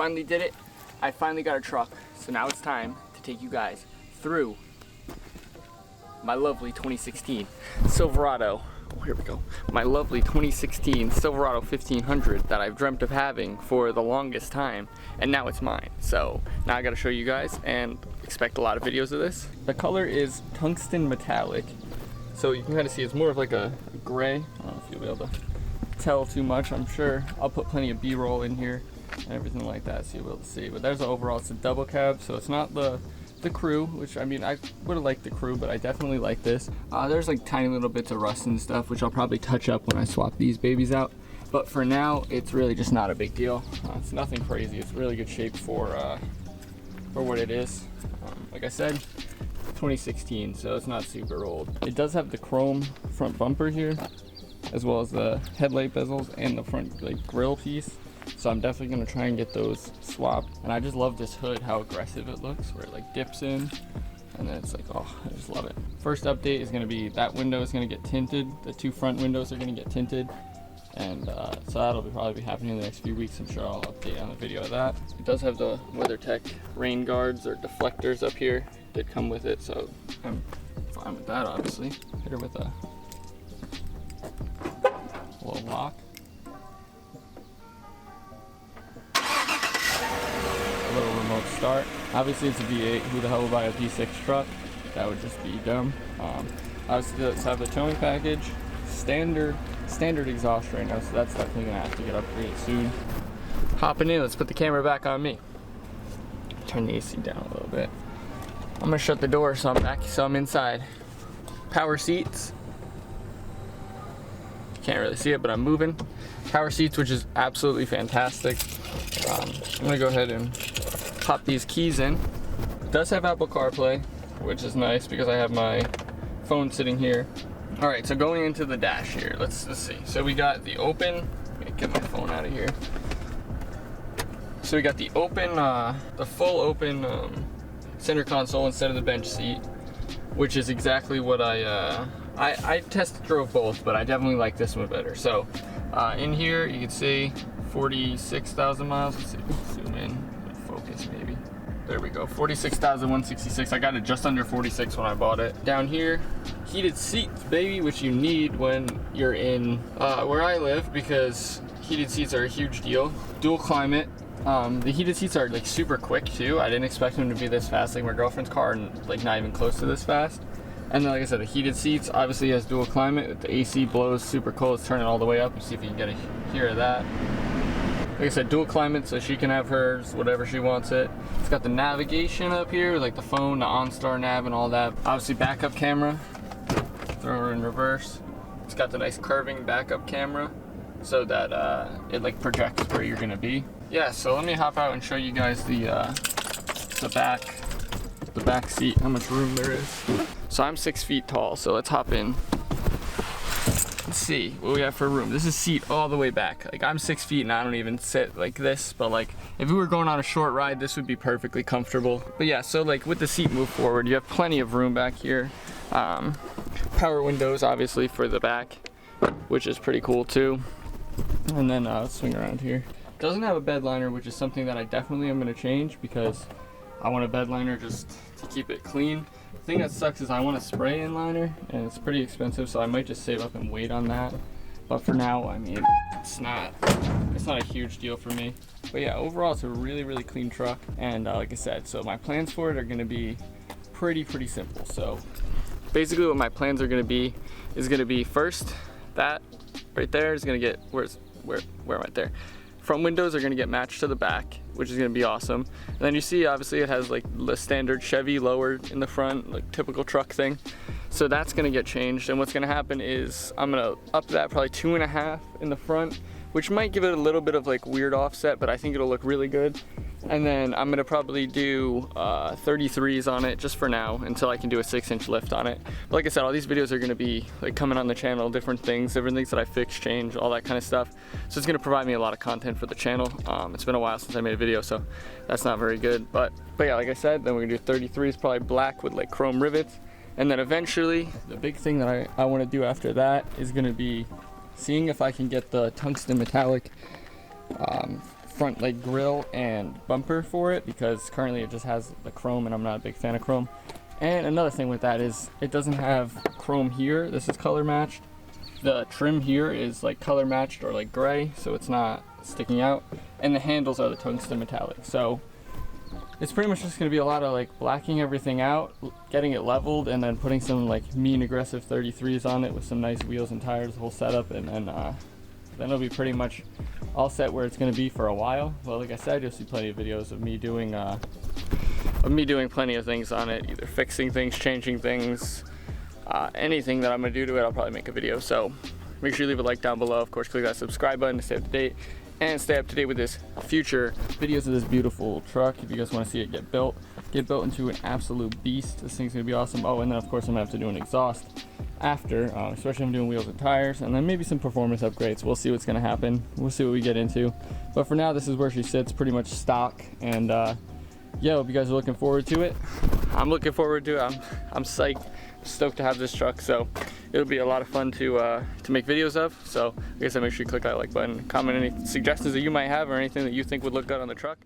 finally did it. I finally got a truck. So now it's time to take you guys through my lovely 2016 Silverado. Oh, here we go. My lovely 2016 Silverado 1500 that I've dreamt of having for the longest time, and now it's mine. So now I gotta show you guys and expect a lot of videos of this. The color is tungsten metallic. So you can kind of see it's more of like a gray. I don't know if you'll be able to tell too much. I'm sure I'll put plenty of B-roll in here and everything like that so you'll be able to see. But there's the overall, it's a double cab, so it's not the crew, which I mean, I would have liked the crew, but I definitely like this. There's like tiny little bits of rust and stuff, which I'll probably touch up when I swap these babies out. But for now, it's really just not a big deal. It's nothing crazy. It's really good shape for what it is. Like I said, 2016, so it's not super old. It does have the chrome front bumper here, as well as the headlight bezels and the front like grill piece. So I'm definitely gonna try and get those swapped. And I just love this hood, how aggressive it looks, where it like dips in, and then it's like, oh, I just love it. First update is gonna be that window is gonna get tinted. The two front windows are gonna get tinted. And so that'll probably be happening in the next few weeks. I'm sure I'll update on the video of that. It does have the WeatherTech rain guards or deflectors up here that come with it, so I'm fine with that, obviously. Hit her with a little lock. A little remote start. Obviously it's a V8. Who the hell would buy a V6 truck? That would just be dumb. Obviously let's have the towing package. Standard exhaust right now, so that's definitely gonna have to get upgraded soon. Hopping in, let's put the camera back on me. Turn the AC down a little bit. I'm gonna shut the door so I'm inside. Power seats. Can't really see it, but I'm moving. Power seats, which is absolutely fantastic. I'm gonna go ahead and pop these keys in. It does have Apple CarPlay, which is nice because I have my phone sitting here. All right, so going into the dash here, let's see. So we got the open, let me get my phone out of here. So we got the open, the full open center console instead of the bench seat, which is exactly what I test drove both, but I definitely like this one better. So in here, you can see 46,000 miles. Let's see, zoom in, focus maybe. There we go, 46,166. I got it just under 46 when I bought it. Down here, heated seats, baby, which you need when you're in where I live, because heated seats are a huge deal. Dual climate. The heated seats are like super quick too. I didn't expect them to be this fast. Like my girlfriend's car, and like not even close to this fast. And then, like I said, the heated seats obviously has dual climate. The AC blows super cold. Let's turn it all the way up and see if you can get a hear of that. Like I said, dual climate, so she can have hers, whatever she wants it. It's got the navigation up here, like the phone, the OnStar nav and all that. Obviously backup camera, throw her in reverse. It's got the nice curving backup camera so that it like projects where you're gonna be. Yeah, so let me hop out and show you guys the back seat, how much room there is. So I'm 6 feet tall, so let's hop in. Let's see what we have for room. This is seat all the way back. Like I'm 6 feet and I don't even sit like this, but like if we were going on a short ride, this would be perfectly comfortable. But yeah, so like with the seat move forward, you have plenty of room back here. Power windows obviously for the back, which is pretty cool too. And then let's swing around here. Doesn't have a bed liner, which is something that I definitely am gonna change because I want a bed liner just to keep it clean. The thing that sucks is I want a spray in liner and it's pretty expensive, so I might just save up and wait on that. But for now, I mean, it's not a huge deal for me. But yeah, overall it's a really clean truck. And like I said, so my plans for it are gonna be pretty simple. So basically what my plans are gonna be is gonna be first, that right there is gonna get, where am I there? Front windows are gonna get matched to the back, which is gonna be awesome. And then you see, obviously it has like the standard Chevy lower in the front, like typical truck thing. So that's gonna get changed. And what's gonna happen is I'm gonna up that probably 2.5 in the front, which might give it a little bit of like weird offset, but I think it'll look really good. And then I'm gonna probably do 33s on it just for now until I can do a 6-inch lift on it. But like I said, all these videos are gonna be like coming on the channel, different things that I fix, change, all that kind of stuff. So it's gonna provide me a lot of content for the channel. It's been a while since I made a video, so that's not very good. But yeah, like I said, then we're gonna do 33s, probably black with like chrome rivets. And then eventually, the big thing that I wanna do after that is gonna be seeing if I can get the tungsten metallic front like grill and bumper for it, because currently it just has the chrome and I'm not a big fan of chrome. And another thing with that is it doesn't have chrome here. This is color matched. The trim here is like color matched or like gray, so it's not sticking out. And the handles are the tungsten metallic. So it's pretty much just gonna be a lot of like blacking everything out, getting it leveled, and then putting some like mean aggressive 33s on it with some nice wheels and tires, the whole setup, and then it'll be pretty much all set where it's gonna be for a while. Well, like I said, you'll see plenty of videos of me doing plenty of things on it, either fixing things, changing things, anything that I'm gonna do to it, I'll probably make a video. So make sure you leave a like down below. Of course, click that subscribe button to stay up to date, and stay up to date with this future videos of this beautiful truck. If you guys want to see it get built into an absolute beast, this thing's gonna be awesome. Oh, and then of course I'm gonna have to do an exhaust after, especially if I'm doing wheels and tires, and then maybe some performance upgrades. We'll see what's gonna happen. We'll see what we get into. But for now, this is where she sits, pretty much stock. And yeah, hope you guys are looking forward to it. I'm looking forward to it. I'm psyched, stoked to have this truck. So it'll be a lot of fun to make videos of. So like I said, make sure you click that like button, comment any suggestions that you might have or anything that you think would look good on the truck.